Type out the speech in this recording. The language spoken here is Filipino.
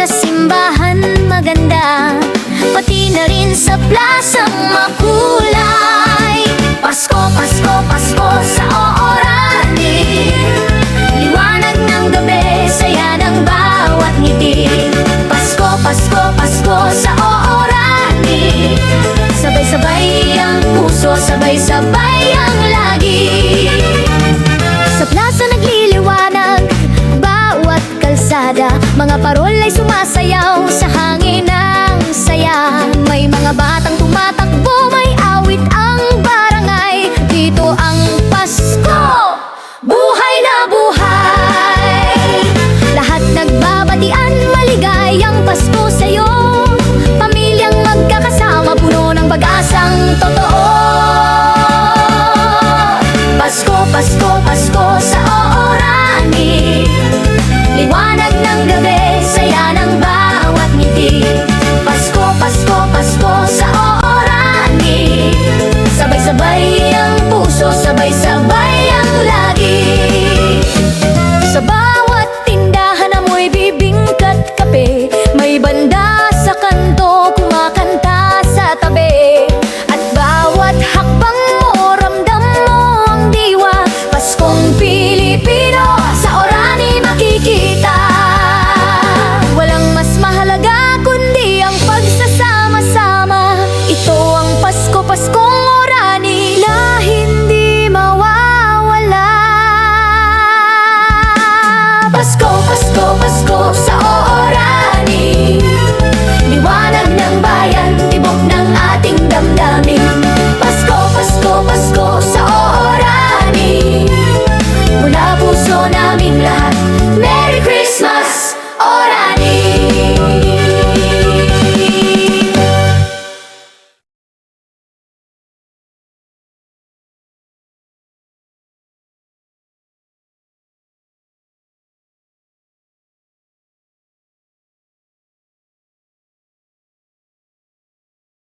sa simbahan maganda, pati na rin sa plasang makulay. Pasko, Pasko, Pasko sa oorani, liwanag ng gabi, saya ng bawat ngiti. Pasko, Pasko, Pasko sa oorani, sabay-sabay ang puso, sabay-sabay ang lagi. Sa plaza nagliliwanag bawat kalsada, mga parol ay sumasayaw sa hangin ng saya. May mga batang